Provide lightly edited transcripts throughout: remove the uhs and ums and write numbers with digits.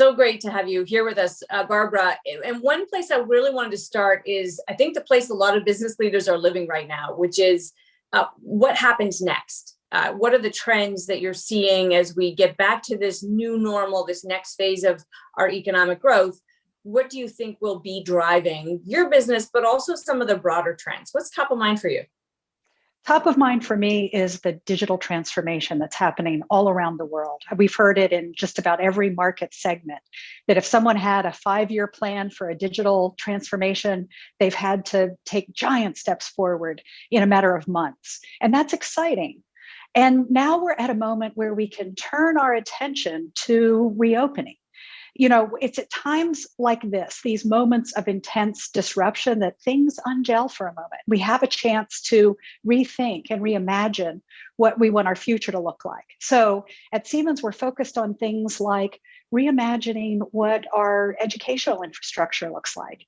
So great to have you here with us, Barbara. And one place I really wanted to start is, I think, the place a lot of business leaders are living right now, which is what happens next? What are the trends that you're seeing as we get back to this new normal, this next phase of our economic growth? What do you think will be driving your business, but also some of the broader trends? What's top of mind for you? Top of mind for me is the digital transformation that's happening all around the world. We've heard it in just about every market segment that if someone had a 5-year plan for a digital transformation, they've had to take giant steps forward in a matter of months. And that's exciting. And now we're at a moment where we can turn our attention to reopening. It's at times like this, these moments of intense disruption, that things ungel for a moment. We have a chance to rethink and reimagine what we want our future to look like. So at Siemens, we're focused on things like reimagining what our educational infrastructure looks like,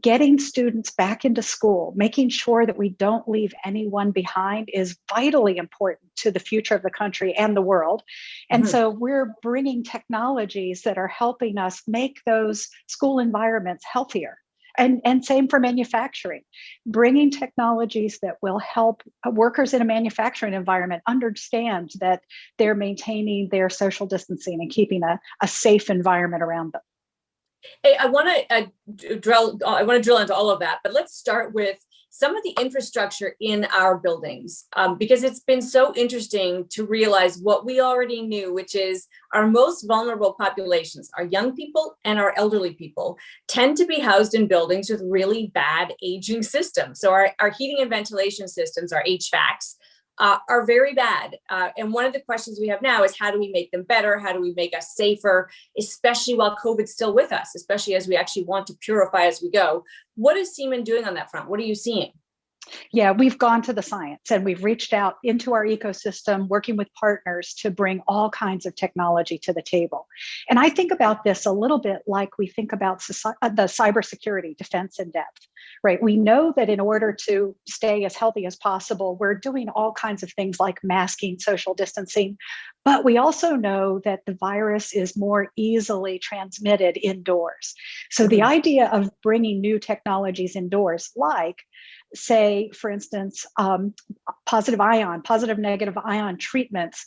getting students back into school, making sure that we don't leave anyone behind is vitally important to the future of the country and the world. And so we're bringing technologies that are helping us make those school environments healthier. And same for manufacturing, bringing technologies that will help workers in a manufacturing environment understand that they're maintaining their social distancing and keeping a safe environment around them. Hey, I want to drill into all of that, but let's start with some of the infrastructure in our buildings, because it's been so interesting to realize what we already knew, which is our most vulnerable populations, our young people and our elderly people, tend to be housed in buildings with really bad aging systems. So our heating and ventilation systems, our HVACs, are very bad. And one of the questions we have now is, how do we make them better? How do we make us safer, especially while COVID's still with us, especially as we actually want to purify as we go? What is Siemens doing on that front? What are you seeing? Yeah, we've gone to the science and we've reached out into our ecosystem, working with partners to bring all kinds of technology to the table. And I think about this a little bit like we think about the cybersecurity defense in depth, right? We know that in order to stay as healthy as possible, we're doing all kinds of things like masking, social distancing, but we also know that the virus is more easily transmitted indoors. So the idea of bringing new technologies indoors, like say, for instance, positive negative ion treatments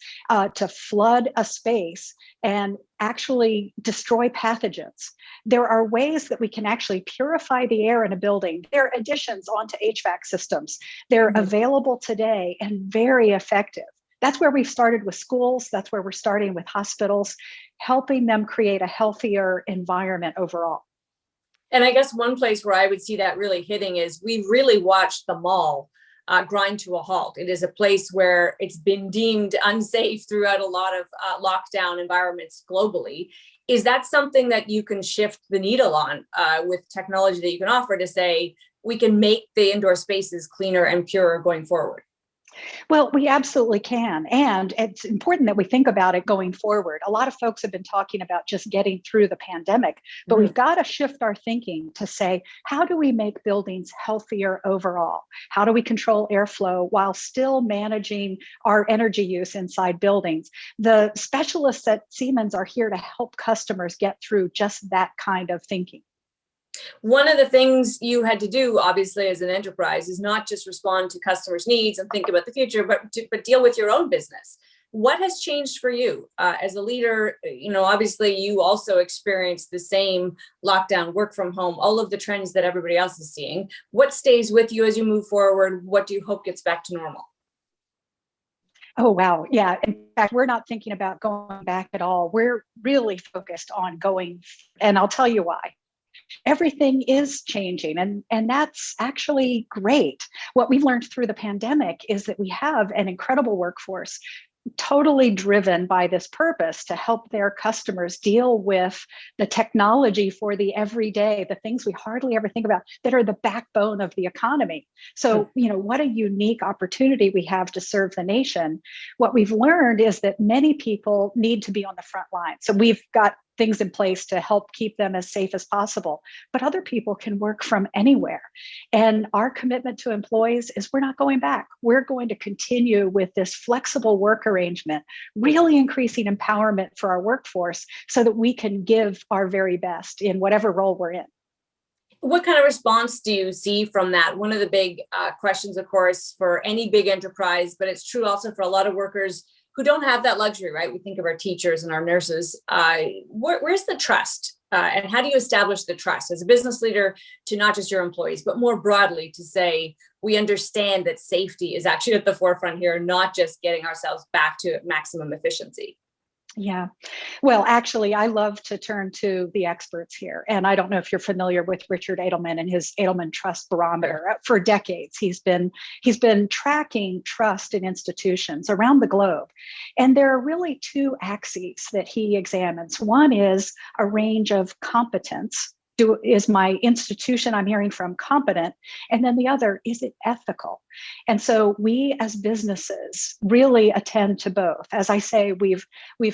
to flood a space and actually destroy pathogens. There are ways that we can actually purify the air in a building. There are additions onto HVAC systems. They're available today and very effective. That's where we've started with schools. That's where we're starting with hospitals, helping them create a healthier environment overall. And I guess one place where I would see that really hitting is we've really watched the mall grind to a halt. It is a place where it's been deemed unsafe throughout a lot of lockdown environments globally. Is that something that you can shift the needle on with technology that you can offer to say, we can make the indoor spaces cleaner and purer going forward? Well, we absolutely can. And it's important that we think about it going forward. A lot of folks have been talking about just getting through the pandemic, but we've got to shift our thinking to say, how do we make buildings healthier overall? How do we control airflow while still managing our energy use inside buildings? The specialists at Siemens are here to help customers get through just that kind of thinking. One of the things you had to do, obviously, as an enterprise is not just respond to customers' needs and think about the future, but deal with your own business. What has changed for you as a leader? Obviously, you also experienced the same lockdown, work from home, all of the trends that everybody else is seeing. What stays with you as you move forward? What do you hope gets back to normal? Oh, wow. Yeah. In fact, we're not thinking about going back at all. We're really focused on going, and I'll tell you why. Everything is changing, and that's actually great. What we've learned through the pandemic is that we have an incredible workforce totally driven by this purpose to help their customers deal with the technology for the everyday, the things we hardly ever think about that are the backbone of the economy. So, what a unique opportunity we have to serve the nation. What we've learned is that many people need to be on the front line. So we've got things in place to help keep them as safe as possible. But other people can work from anywhere. And our commitment to employees is we're not going back. We're going to continue with this flexible work arrangement, really increasing empowerment for our workforce so that we can give our very best in whatever role we're in. What kind of response do you see from that? One of the big questions, of course, for any big enterprise, but it's true also for a lot of workers who don't have that luxury, right? We think of our teachers and our nurses. Where's the trust? And how do you establish the trust as a business leader to not just your employees, but more broadly to say, we understand that safety is actually at the forefront here, not just getting ourselves back to maximum efficiency? Yeah. Well, actually, I love to turn to the experts here. And I don't know if you're familiar with Richard Edelman and his Edelman Trust Barometer. For decades, he's been tracking trust in institutions around the globe. And there are really two axes that he examines. One is a range of competence. Is my institution I'm hearing from competent? And then the other, is it ethical? And so we as businesses really attend to both. As I say, we've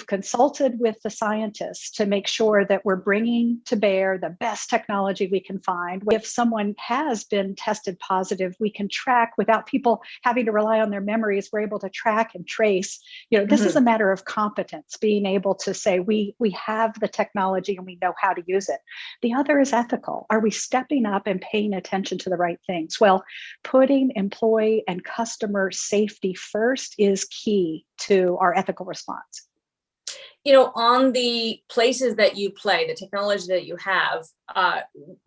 consulted with the scientists to make sure that we're bringing to bear the best technology we can find. If someone has been tested positive, we can track without people having to rely on their memories. We're able to track and trace. This is a matter of competence, being able to say we have the technology and we know how to use it. The other is ethical. Are we stepping up and paying attention to the right things? Well, putting employee and customer safety first is key to our ethical response. On the places that you play, the technology that you have,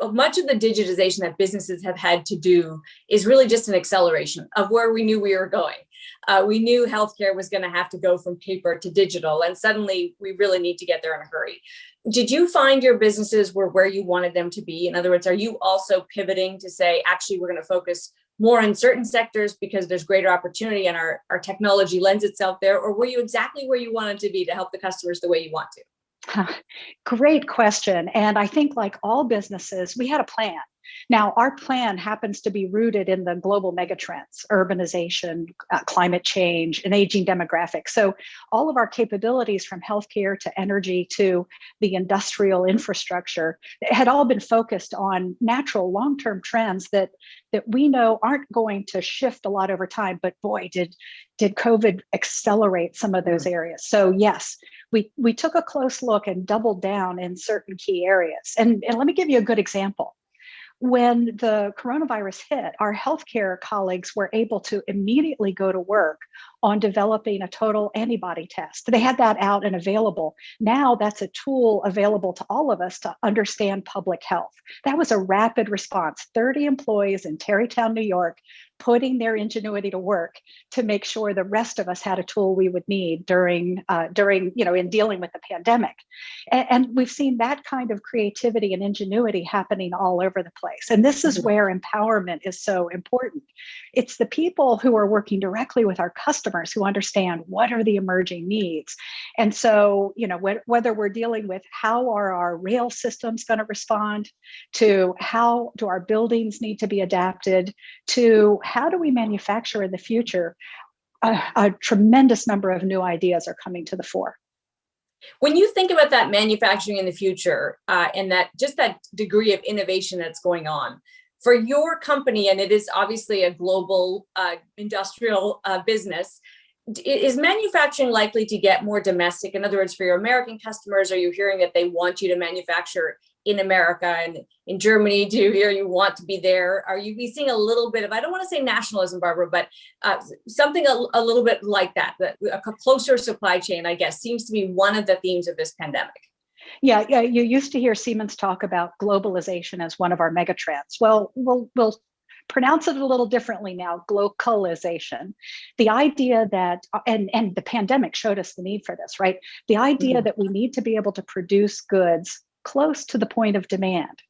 much of the digitization that businesses have had to do is really just an acceleration of where we knew we were going. We knew healthcare was going to have to go from paper to digital, and suddenly we really need to get there in a hurry. Did you find your businesses were where you wanted them to be? In other words, are you also pivoting to say, actually, we're going to focus more in certain sectors because there's greater opportunity and our technology lends itself there? Or were you exactly where you wanted to be to help the customers the way you want to? Great question. And I think like all businesses, we had a plan. Now, our plan happens to be rooted in the global megatrends, urbanization, climate change, and aging demographics. So all of our capabilities from healthcare to energy to the industrial infrastructure had all been focused on natural long-term trends that we know aren't going to shift a lot over time. But boy, did COVID accelerate some of those areas. So yes, we took a close look and doubled down in certain key areas. And let me give you a good example. When the coronavirus hit, our healthcare colleagues were able to immediately go to work on developing a total antibody test. They had that out and available. Now that's a tool available to all of us to understand public health. That was a rapid response. 30 employees in Tarrytown, New York, putting their ingenuity to work to make sure the rest of us had a tool we would need during in dealing with the pandemic. And we've seen that kind of creativity and ingenuity happening all over the place. And this is where empowerment is so important. It's the people who are working directly with our customers who understand what are the emerging needs. And so, whether we're dealing with how are our rail systems going to respond, to how do our buildings need to be adapted, to how do we manufacture in the future, a tremendous number of new ideas are coming to the fore. When you think about that manufacturing in the future and that degree of innovation that's going on for your company, and it is obviously a global industrial business, is manufacturing likely to get more domestic? In other words, for your American customers, are you hearing that they want you to manufacture in America? And in Germany, do you hear you want to be there? Are you seeing a little bit of, I don't want to say nationalism, Barbara, but something a little bit like that a closer supply chain, I guess, seems to be one of the themes of this pandemic. Yeah. You used to hear Siemens talk about globalization as one of our megatrends. Well, we'll pronounce it a little differently now, glocalization. The idea that, and the pandemic showed us the need for this, right? The idea that we need to be able to produce goods close to the point of demand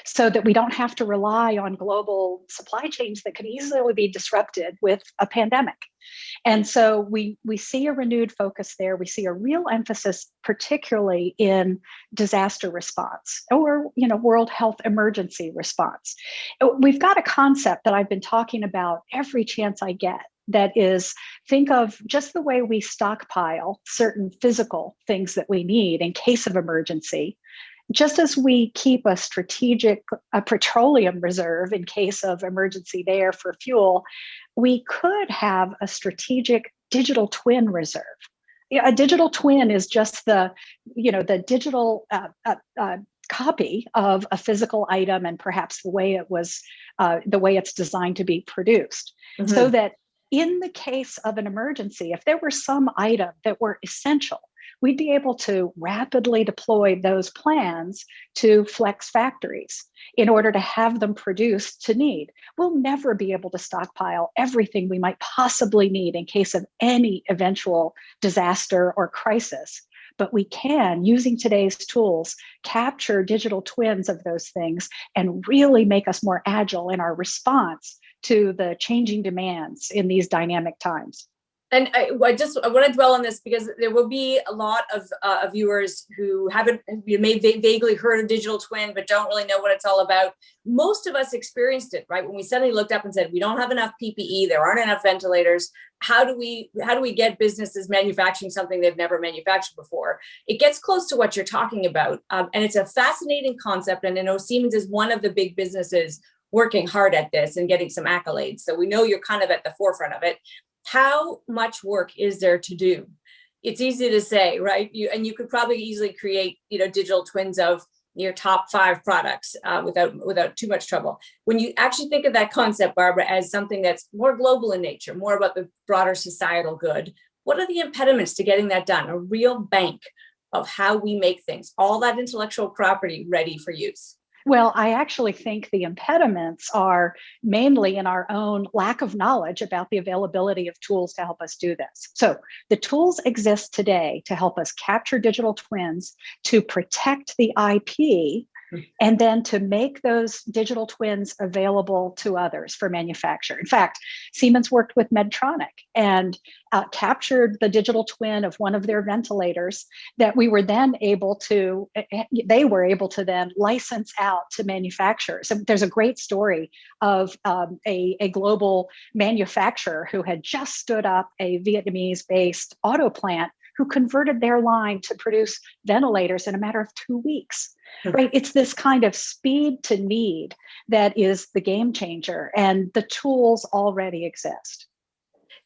so that we don't have to rely on global supply chains that could easily be disrupted with a pandemic. And so we see a renewed focus there. We see a real emphasis, particularly in disaster response or, world health emergency response. We've got a concept that I've been talking about every chance I get that is, think of just the way we stockpile certain physical things that we need in case of emergency. Just as we keep a strategic petroleum reserve in case of emergency there for fuel, we could have a strategic digital twin reserve. A digital twin is just the digital copy of a physical item and perhaps the way it's designed to be produced. Mm-hmm. So that in the case of an emergency, if there were some item that were essential, we'd be able to rapidly deploy those plans to flex factories in order to have them produced to need. We'll never be able to stockpile everything we might possibly need in case of any eventual disaster or crisis. But we can, using today's tools, capture digital twins of those things and really make us more agile in our response to the changing demands in these dynamic times. And I want to dwell on this because there will be a lot of viewers who may vaguely heard of digital twin, but don't really know what it's all about. Most of us experienced it, right? When we suddenly looked up and said, we don't have enough PPE, there aren't enough ventilators. How do we get businesses manufacturing something they've never manufactured before? It gets close to what you're talking about. And it's a fascinating concept. And I know Siemens is one of the big businesses working hard at this and getting some accolades. So we know you're kind of at the forefront of it. How much work is there to do? It's easy to say, right? You could probably easily create, digital twins of your top 5 products without too much trouble. When you actually think of that concept, Barbara, as something that's more global in nature, more about the broader societal good, what are the impediments to getting that done? A real bank of how we make things, all that intellectual property ready for use. Well, I actually think the impediments are mainly in our own lack of knowledge about the availability of tools to help us do this. So the tools exist today to help us capture digital twins, to protect the IP, and then to make those digital twins available to others for manufacture. In fact, Siemens worked with Medtronic and captured the digital twin of one of their ventilators that they were able to then license out to manufacturers. So there's a great story of a global manufacturer who had just stood up a Vietnamese-based auto plant who converted their line to produce ventilators in a matter of 2 weeks, right? It's this kind of speed to need that is the game changer, and the tools already exist.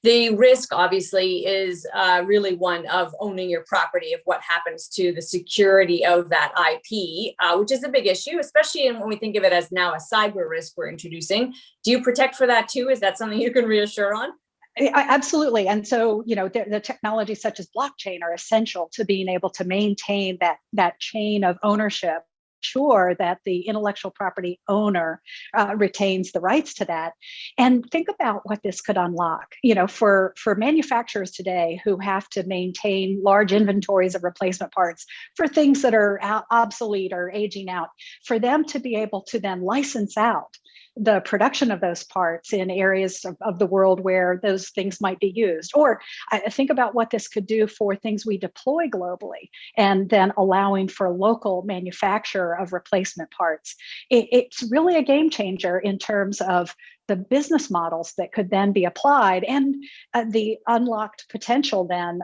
The risk, obviously, is really one of owning your property, of what happens to the security of that IP, which is a big issue, especially when we think of it as now a cyber risk we're introducing. Do you protect for that too? Is that something you can reassure on? Absolutely. And so, the technologies such as blockchain are essential to being able to maintain that chain of ownership, sure that the intellectual property owner retains the rights to that. And think about what this could unlock, for manufacturers today who have to maintain large inventories of replacement parts for things that are obsolete or aging out, for them to be able to then license out the production of those parts in areas of the world where those things might be used. Or think about what this could do for things we deploy globally, and then allowing for local manufacture of replacement parts. It's really a game changer in terms of the business models that could then be applied, and the unlocked potential then,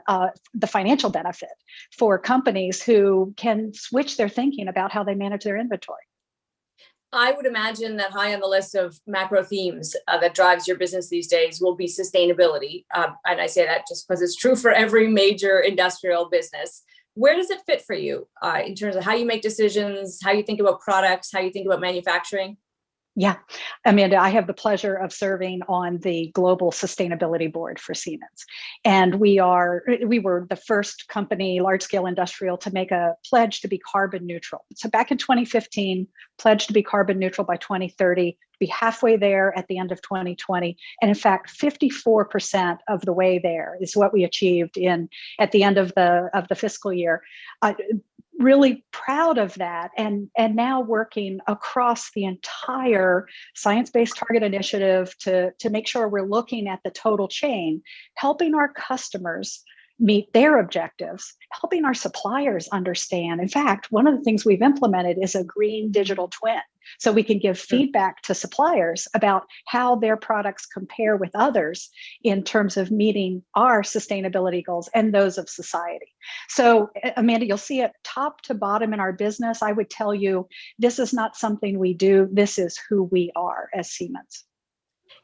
the financial benefit for companies who can switch their thinking about how they manage their inventory. I would imagine that high on the list of macro themes that drives your business these days will be sustainability. And I say that just because it's true for every major industrial business. Where does it fit for you in terms of how you make decisions, how you think about products, how you think about manufacturing? Yeah, Amanda, I have the pleasure of serving on the Global Sustainability Board for Siemens. And we were the first company, large-scale industrial, to make a pledge to be carbon neutral. So back in 2015, pledged to be carbon neutral by 2030, be halfway there at the end of 2020. And in fact, 54% of the way there is what we achieved at the end of the fiscal year. Really proud of that, and now working across the entire science-based target initiative to make sure we're looking at the total chain, helping our customers meet their objectives, helping our suppliers understand. In fact, one of the things we've implemented is a green digital twin. So we can give feedback to suppliers about how their products compare with others in terms of meeting our sustainability goals and those of society. So, Amanda, you'll see it top to bottom in our business. I would tell you, this is not something we do. This is who we are as Siemens.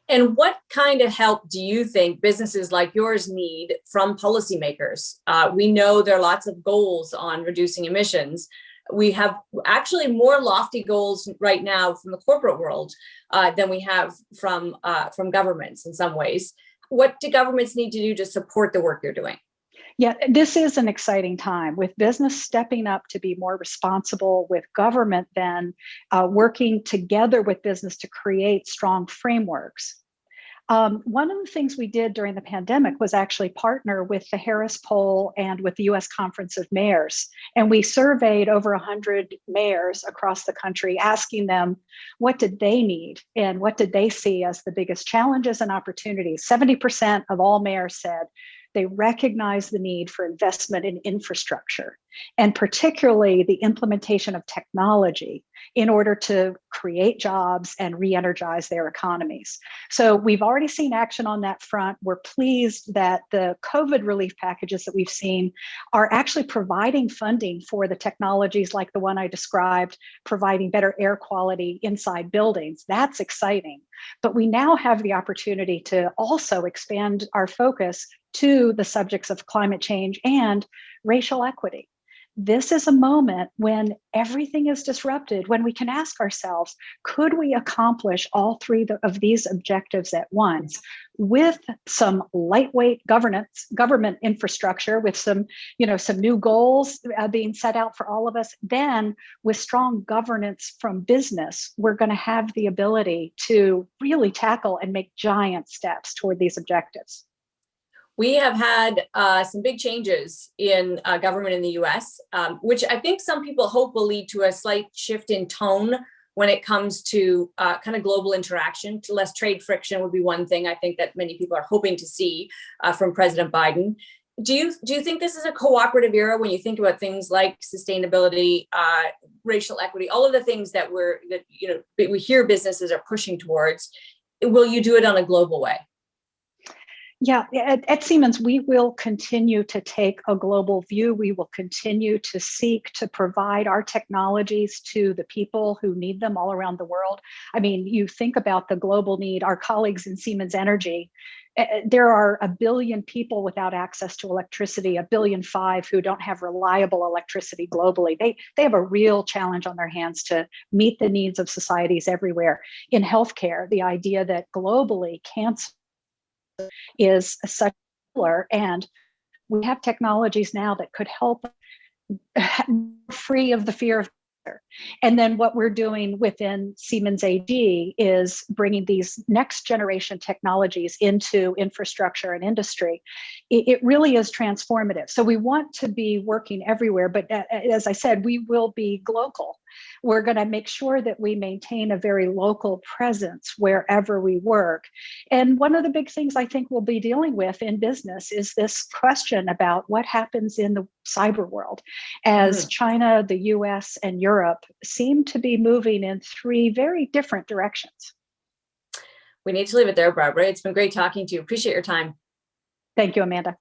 And what kind of help do you think businesses like yours need from policymakers? We know there are lots of goals on reducing emissions. We have actually more lofty goals right now from the corporate world than we have from governments in some ways. What do governments need to do to support the work you're doing? Yeah, this is an exciting time with business stepping up to be more responsible, with government then working together with business to create strong frameworks. One of the things we did during the pandemic was actually partner with the Harris Poll and with the US Conference of Mayors. And we surveyed over 100 mayors across the country, asking them what did they need and what did they see as the biggest challenges and opportunities. 70% of all mayors said they recognize the need for investment in infrastructure, and particularly the implementation of technology in order to create jobs and re-energize their economies. So we've already seen action on that front. We're pleased that the COVID relief packages that we've seen are actually providing funding for the technologies like the one I described, providing better air quality inside buildings. That's exciting. But we now have the opportunity to also expand our focus to the subjects of climate change and racial equity. This is a moment when everything is disrupted, when we can ask ourselves, could we accomplish all three of these objectives at once with some lightweight government infrastructure, with some new goals being set out for all of us? Then with strong governance from business, we're going to have the ability to really tackle and make giant steps toward these objectives. We have had some big changes in government in the US, which I think some people hope will lead to a slight shift in tone when it comes to kind of global interaction. To less trade friction would be one thing I think that many people are hoping to see from President Biden. Do you think this is a cooperative era when you think about things like sustainability, racial equity, all of the things that we hear businesses are pushing towards? Will you do it on a global way? Yeah, at Siemens, we will continue to take a global view. We will continue to seek to provide our technologies to the people who need them all around the world. I mean, you think about the global need, our colleagues in Siemens Energy, there are 1 billion people without access to electricity, 1.5 billion who don't have reliable electricity globally. They have a real challenge on their hands to meet the needs of societies everywhere. In healthcare, the idea that globally cancer is such and we have technologies now that could help free of the fear of cancer. And then what we're doing within Siemens AG is bringing these next generation technologies into infrastructure and industry. It really is transformative. So we want to be working everywhere, but as I said, we will be global. We're going to make sure that we maintain a very local presence wherever we work. And one of the big things I think we'll be dealing with in business is this question about what happens in the cyber world as China, the US, and Europe seem to be moving in 3 very different directions. We need to leave it there, Barbara. It's been great talking to you. Appreciate your time. Thank you, Amanda.